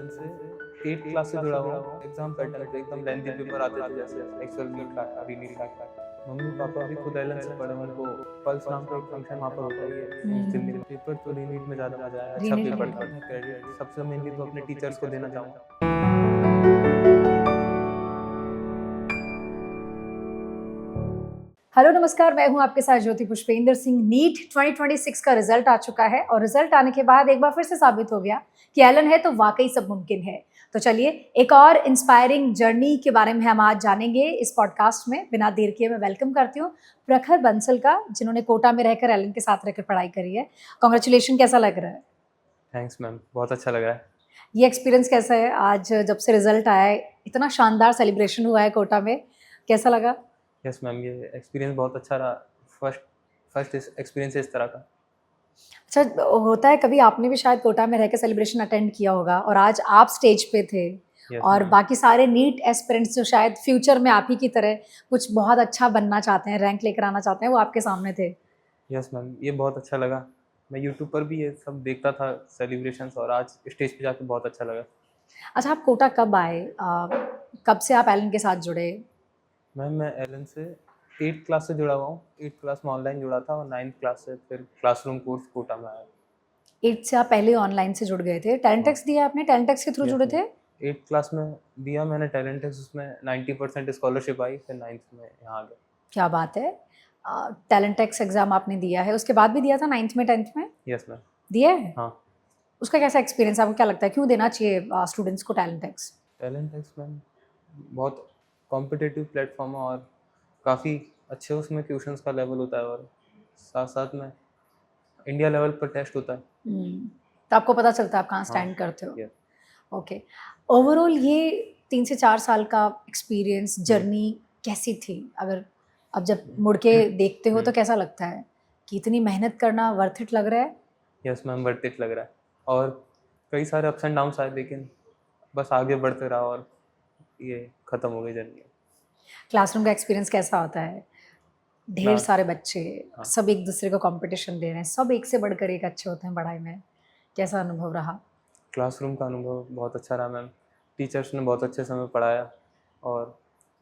Elon से 8th class से जुड़ा हुआ हूँ। एग्जाम पैटर्न पे एकदम लेंथी पेपर आते थे, जैसे एक्चुअल नीट का री नीट का। मम्मी पापा भी खुद एलन से पढ़े, उनको पल्स नाम का एक फंक्शन वहाँ पर होता ही है दिल्ली में। पेपर तो री नीट में ज़्यादा मजा आया, अच्छा रीनीट पेपर में था। मैं क्रेडिट सबसे मेनली तो अपने टीचर्स को देना चाहूँगा। हेलो नमस्कार, मैं हूं आपके साथ ज्योति पुष्पेंद्र सिंह। नीट 2026 का रिजल्ट आ चुका है और रिजल्ट आने के बाद एक बार फिर से साबित हो गया कि एलन है तो वाकई सब मुमकिन है। तो चलिए एक और इंस्पायरिंग जर्नी के बारे में हम आज जानेंगे इस पॉडकास्ट में। बिना देर किए मैं वेलकम करती हूँ प्रखर बंसल का, जिन्होंने कोटा में रहकर एलन के साथ रहकर पढ़ाई करी है। कॉन्ग्रेचुलेशन, कैसा लग रहा है? थैंक्स मैम, बहुत अच्छा लग रहा है। ये एक्सपीरियंस कैसा है? आज जब से रिजल्ट आया है, इतना शानदार सेलिब्रेशन हुआ है कोटा में, कैसा लगा? यस मैम, ये एक्सपीरियंस बहुत अच्छा रहा। फर्स्ट एक्सपीरियंस है इस तरह का। अच्छा, होता है कभी आपने भी शायद कोटा में रह के सेलिब्रेशन अटेंड किया होगा और आज आप स्टेज पे थे यस और मैम। बाकी सारे नीट एस्पिरेंट्स जो शायद फ्यूचर में आप ही की तरह कुछ बहुत अच्छा बनना चाहते हैं, रैंक लेकर आना चाहते हैं, वो आपके सामने थे। यस मैम, ये बहुत अच्छा लगा। मैं यूट्यूब पर भी ये सब देखता था सेलिब्रेशंस, और आज स्टेज पे जाके बहुत अच्छा लगा। अच्छा, आप कोटा कब आए? कब से आप एलन के साथ जुड़े? मैम, मैं एलन से 8th क्लास से जुड़ा हुआ हूँ। 8th क्लास में ऑनलाइन जुड़ा था और 9th क्लास से फिर क्लासरूम कोर्स कोटा में आया। 8 से आप पहले ऑनलाइन से जुड़ गए थे। टैलेंट हाँ। एक्स दिया आपने, टैलेंट एक्स के थ्रू यस जुड़े थे? मैम, 8th क्लास में दिया मैंने टैलेंट टेस्ट, उसमें 90% स्कॉलरशिप आई, फिर 9th में यहाँ आ गया। क्या बात है। टैलेंट एक्स एग्जाम आपने दिया है, उसके बाद भी दिया था 9th में 10th में? Yes ma'am. दिया है। हाँ। उसका कैसा एक्सपीरियंस, आपको क्या लगता है क्यों देना चाहिए स्टूडेंट्स को टैलेंट एक्स? टैलेंट टेस्ट मैम बहुत कॉम्पिटिटिव प्लेटफॉर्म है, और काफ़ी अच्छे उसमें क्वेश्चंस का लेवल होता है, और साथ साथ में इंडिया लेवल पर टेस्ट होता है। तो आपको पता चलता है आप कहाँ हाँ। स्टैंड करते हो। यस। ओके। ओवरऑल ये 3 से 4 साल का एक्सपीरियंस जर्नी कैसी थी? अगर अब जब मुड़ के देखते हो तो कैसा लगता है कि इतनी मेहनत करना वर्थ इट लग रहा है? यस मैम, वर्थ इट लग रहा है, और कई सारे अप्स एंड डाउन्स आए, लेकिन बस आगे बढ़ते रहा और ये ख़त्म हो गई जर्नी। क्लासरूम का एक्सपीरियंस कैसा होता है? ढेर क्लास सारे बच्चे, हाँ। सब एक दूसरे को कंपटीशन दे रहे हैं, सब एक से बढ़कर एक अच्छे होते हैं पढ़ाई में। कैसा अनुभव रहा? क्लासरूम का अनुभव बहुत अच्छा रहा मैम। टीचर्स ने बहुत अच्छे समय पढ़ाया, और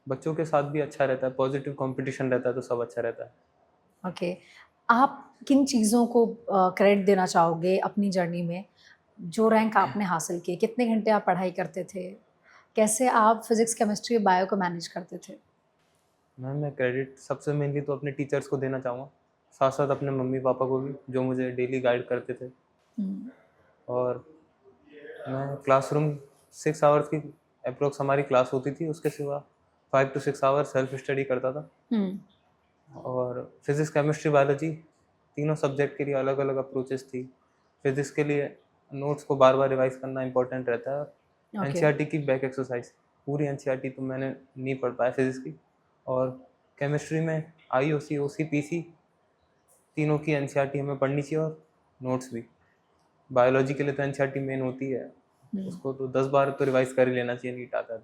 बच्चों के साथ भी अच्छा रहता है, पॉजिटिव कंपटीशन रहता है, तो सब अच्छा रहता है। ओके। आप किन चीज़ों को क्रेडिट देना चाहोगे अपनी जर्नी में? जो रैंक आपने हासिल किए, कितने घंटे आप पढ़ाई करते थे? कैसे आप फिज़िक्स, केमिस्ट्री, बायो को मैनेज करते थे? मैम, मैं क्रेडिट सबसे मेनली तो अपने टीचर्स को देना चाहूँगा, साथ साथ अपने मम्मी पापा को भी, जो मुझे डेली गाइड करते थे। हुँ। और मैं क्लासरूम 6 आवर्स की अप्रोक्स हमारी क्लास होती थी, उसके सिवा 5 to 6 आवर्स सेल्फ स्टडी करता था। हुँ। और फिज़िक्स, केमिस्ट्री, बायोलॉजी तीनों सब्जेक्ट के लिए अलग अलग अप्रोचेस थी। फिज़िक्स के लिए नोट्स को बार बार रिवाइज करना इंपॉर्टेंट रहता है। ओके। एनसीईआरटी की बैक एक्सरसाइज, पूरी एनसीईआरटी तो मैंने नहीं पढ़ पाया फिज़िक्स की। और केमिस्ट्री में आईओसी, ओसी, पीसी तीनों की एनसीईआरटी हमें पढ़नी चाहिए, और नोट्स भी। बायोलॉजी के लिए तो एनसीईआरटी मेन होती है, उसको तो 10 बार तो रिवाइज कर ही लेना चाहिए नीट आता है।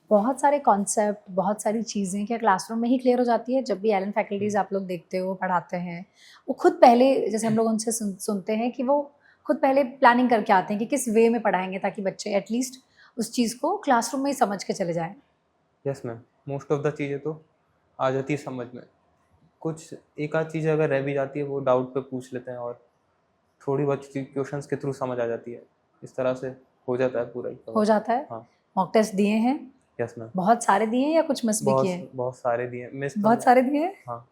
बहुत सारे कॉन्सेप्ट, बहुत सारी चीज़ें क्या क्लासरूम में ही क्लियर हो जाती है? जब भी एलन फैकल्टीज़ आप लोग देखते हो, पढ़ाते हैं, वो खुद पहले, जैसे हम लोग उनसे सुनते हैं कि वो खुद पहले प्लानिंग करके आते हैं कि किस वे में पढ़ाएँगे ताकि बच्चे एटलीस्ट उस चीज़ को क्लासरूम में ही समझ के चले जाएँ। Yes ma'am, most of the चीज़ें तो आ जाती है समझ में। कुछ एक आध चीज़ें अगर रह भी जाती है, वो डाउट पे पूछ लेते हैं, और थोड़ी बहुत चीज़ क्वेश्चंस के थ्रू समझ आ जाती है। इस तरह से हो जाता है पूरा ही हो कवर। जाता है? हाँ। मॉक टेस्ट दिए हैं? Yes ma'am. बहुत सारे दिए हैं या कुछ मिस भी किए हैं? बहुत सारे दिए, मिस तो बहुत सारे दिए हैं? हाँ।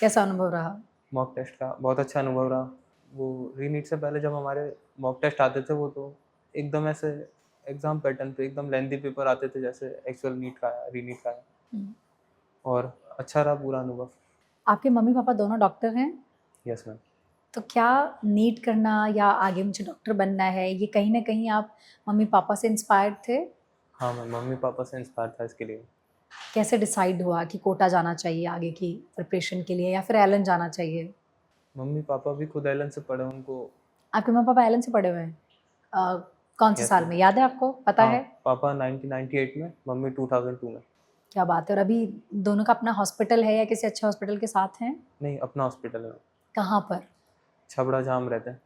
कैसा अनुभव रहा? मॉक टेस्ट का बहुत अच्छा अनुभव रहा। वो रीनीट से पहले जब हमारे मॉक टेस्ट आते थे, वो तो एकदम ऐसे एग्ज़ाम पैटर्न पे एकदम लेंथी पेपर आते थे, जैसे एक्चुअल नीट का है, रीनीट का है। हुँ। और अच्छा रहा पूरा अनुभव। आपके मम्मी-पापा दोनों डॉक्टर हैं? Yes ma'am. तो क्या नीट करना या आगे मुझे डॉक्टर बनना है, ये कहीं न कहीं आप मम्मी-पापा से इंस्पायर्ड थे? हाँ, मैं मम्मी पापा से इंस्पायर था इसके लिए। कैसे डिसाइड हुआ कि कोटा जाना चाहिए आगे की प्रिपरेशन के लिए या फिर एलन जाना चाहिए? मम्मी पापा भी खुद एलन से पढ़े, उनको। आपके मम्मी-पापा एलन से पढ़े हुए हैं? कौन से यस साल मैम। में, याद है आपको? पता हाँ, है? पापा 1998 में, मम्मी 2002 में। क्या बात है। और अभी दोनों का अपना हॉस्पिटल है या किसी अच्छे हॉस्पिटल के साथ हैं? नहीं, अपना हॉस्पिटल है, कहाँ पर? छबड़ा जहाँ हम रहते हैं।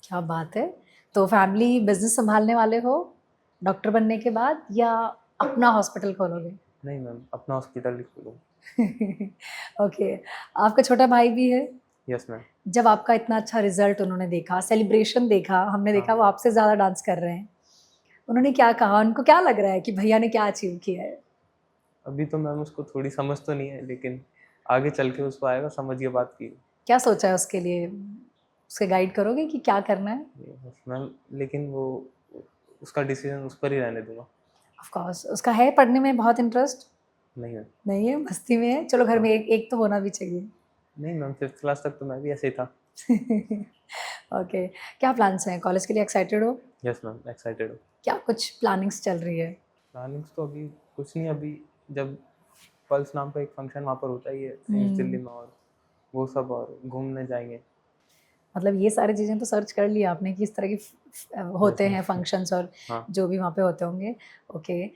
क्या बात है। तो फैमिली बिज़नेस सँभालने वाले हो? डॉक्टर बनने के बाद या अपना हॉस्पिटल खोलोगे? नहीं मैम, अपना हॉस्पिटल ही खोलूँ। ओके, आपका छोटा भाई भी है? Yes ma'am. जब आपका इतना अच्छा रिजल्ट उन्होंने देखा, सेलिब्रेशन देखा, हमने देखा हाँ। वो आपसे ज़्यादा डांस कर रहे हैं, उन्होंने क्या कहा? उनको क्या लग रहा है कि भैया ने क्या अचीव किया है? अभी तो मैम उसको थोड़ी समझ तो नहीं है, लेकिन आगे चल के उसको आएगा समझ, ये बात की। क्या सोचा है उसके लिए? उसे गाइड करोगे कि क्या करना है? यस मैम, लेकिन वो उसका डिसीजन उस पर ही रहने दूंगा। ऑफ कोर्स उसका है पढ़ने में बहुत इंटरेस्ट? नहीं मैम। नहीं है, मस्ती में है? चलो घर में हाँ। एक तो होना भी चाहिए। नहीं मैम, 5th क्लास तक तो मैं भी ऐसे ही था। ओके, क्या प्लान्स हैं? कॉलेज के लिए एक्साइटेड हो? यस मैम, एक्साइटेड हूँ। क्या कुछ प्लानिंग्स चल रही है? प्लानिंग्स तो अभी कुछ नहीं, अभी जब पल्स नाम का एक फंक्शन वहाँ पर होता ही है एम्स दिल्ली में, और वो सब, और घूमने जाएंगे। मतलब ये सारी चीज़ें तो सर्च कर लिया आपने कि इस तरह की होते Yes, हैं ma'am. फंक्शंस और हाँ। जो भी वहाँ पे होते होंगे। ओके,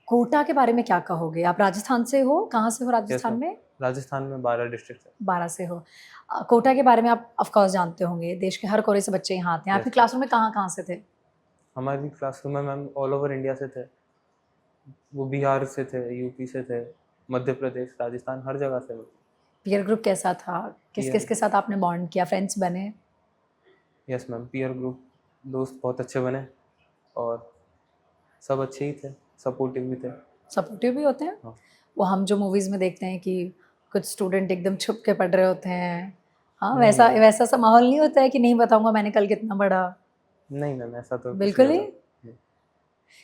कोटा के बारे में क्या कहोगे? आप राजस्थान से हो? कहाँ से हो यस राजस्थान मैम, में? राजस्थान में 12 डिस्ट्रिक्ट है। 12 से हो। कोटा के बारे में आप ऑफ कोर्स जानते होंगे, देश के हर कोने से बच्चे यहाँ आते हैं। आपके Yes, क्लासरूम में कहाँ-कहाँ से थे? हमारी क्लासरूम में मैम ऑल ओवर इंडिया से थे। वो बिहार से थे, यूपी से थे, मध्य प्रदेश, राजस्थान, हर जगह से। पीयर ग्रुप कैसा था? किस-किस Peer- के साथ आपने बॉन्ड किया, फ्रेंड्स बने? यस मैम, पीयर ग्रुप दोस्त बहुत अच्छे बने, और सब अच्छे ही थे, सपोर्टिव भी थे। सपोर्टिव भी होते हैं? हाँ। वो हम जो मूवीज़ में देखते हैं कि कुछ स्टूडेंट एकदम छुप के पढ़ रहे होते हैं। हाँ, नहीं, वैसा नहीं। वैसा सा माहौल नहीं होता है कि नहीं बताऊँगा मैंने कल कितना पढ़ा? नहीं मैम, ऐसा तो कुछ बिल्कुल नहीं ही? होता।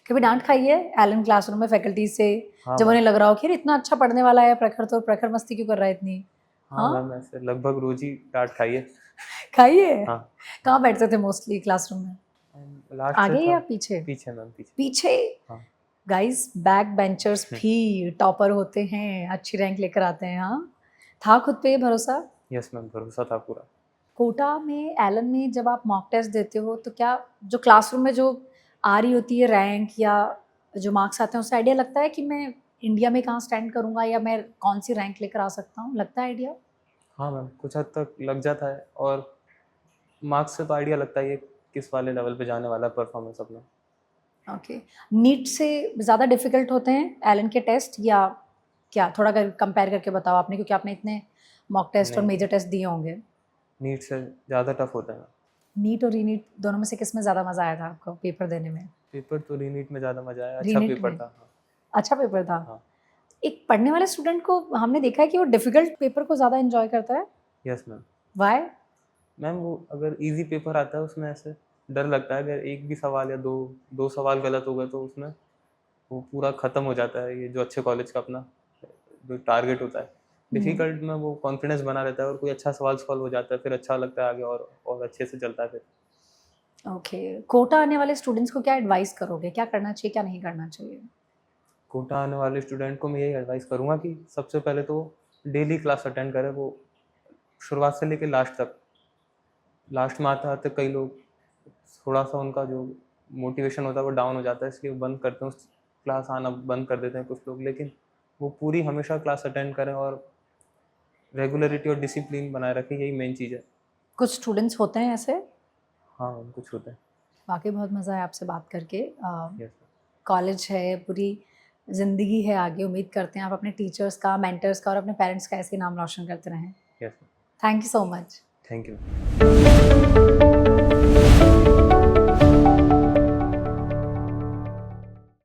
कभी डाँट खाई है एलन क्लासरूम में फैकल्टी से? हाँ जब मैम। उन्हें लग रहा हो कि अरे इतना अच्छा पढ़ने वाला है प्रखर, तो प्रखर मस्ती क्यों कर रहा है इतनी? हाँ हाँ, मैम, ऐसे लगभग रोज ही डांट खाई है। खाई है? हाँ। कहाँ बैठते थे मोस्टली क्लासरूम में? लास्ट से आगे था। या पीछे? पीछे मैम, पीछे। पीछे? हाँ। गाइस बैक बेंचर्स भी टॉपर होते हैं, अच्छी रैंक लेकर आते हैं, हाँ? था खुद पे ये भरोसा? यस मैम, भरोसा था पूरा। कोटा में, एलन में जब आप मॉक टेस्ट देते हो तो क्या जो क्लासरूम में जो आ रही होती है रैंक या जो मार्क्स आते हैं उससे आइडिया लगता है कि मैं इंडिया में कहाँ स्टैंड करूँगा या मैं कौन सी रैंक लेकर आ सकता हूँ? लगता है आइडिया? हाँ मैम, कुछ हद तक लग जाता है, और मार्क्स से तो आइडिया लगता ही है किस वाले लेवल पे जाने वाला है परफॉर्मेंस अपना। ओके, नीट से ज़्यादा डिफ़िकल्ट होते हैं एलन के टेस्ट या क्या? थोड़ा अगर कंपेयर करके बताओ आपने, क्योंकि आपने इतने मॉक टेस्ट और नहीं, मेजर टेस्ट दिए होंगे। नीट से ज़्यादा टफ होता है। नीट और रीनीट दोनों में से किस में ज़्यादा मज़ा आया था आपको पेपर देने में? पेपर तो रीनीट में ज़्यादा मज़ा आया, अच्छा रीनीट पेपर में? था। हाँ। अच्छा पेपर था? हाँ। एक पढ़ने वाले स्टूडेंट को हमने देखा है कि वो डिफ़िकल्ट पेपर को ज़्यादा एन्जॉय करता है। Yes ma'am. व्हाई? मैम वो अगर इजी पेपर आता है उसमें ऐसे डर लगता है, अगर एक भी सवाल या दो सवाल गलत हो गए तो उसमें वो पूरा ख़त्म हो जाता है, ये जो अच्छे कॉलेज का अपना जो टारगेट होता है। डिफ़िकल्ट में वो कॉन्फिडेंस बना रहता है, और कोई अच्छा सवाल सॉल्व हो जाता है, फिर अच्छा लगता है आगे, और अच्छे से चलता है फिर। ओके, कोटा आने वाले स्टूडेंट्स को क्या एडवाइस करोगे? क्या करना चाहिए, क्या नहीं करना चाहिए? कोटा आने वाले स्टूडेंट को मैं यही एडवाइस करूँगा कि सबसे पहले तो डेली क्लास अटेंड करें, वो शुरुआत से लेकर लास्ट तक। लास्ट में आते-आते कई लोग थोड़ा-सा उनका जो मोटिवेशन होता है वो डाउन हो जाता है, इसलिए वो बंद करते हैं, उस क्लास आना बंद कर देते हैं कुछ लोग। लेकिन वो पूरी हमेशा क्लास अटेंड करें, और रेगुलरिटी और डिसिप्लिन बनाए रखें, यही मेन चीज़ है। कुछ स्टूडेंट्स होते हैं ऐसे? हाँ, कुछ होता है। वाक़ई बहुत मज़ा आया आपसे बात करके। यस। कॉलेज है, पूरी ज़िंदगी है आगे, उम्मीद करते हैं आप अपने टीचर्स का, मेंटर्स का और अपने पेरेंट्स का ऐसे ही नाम रोशन करते रहें। Yes. Thank you so much. Thank you.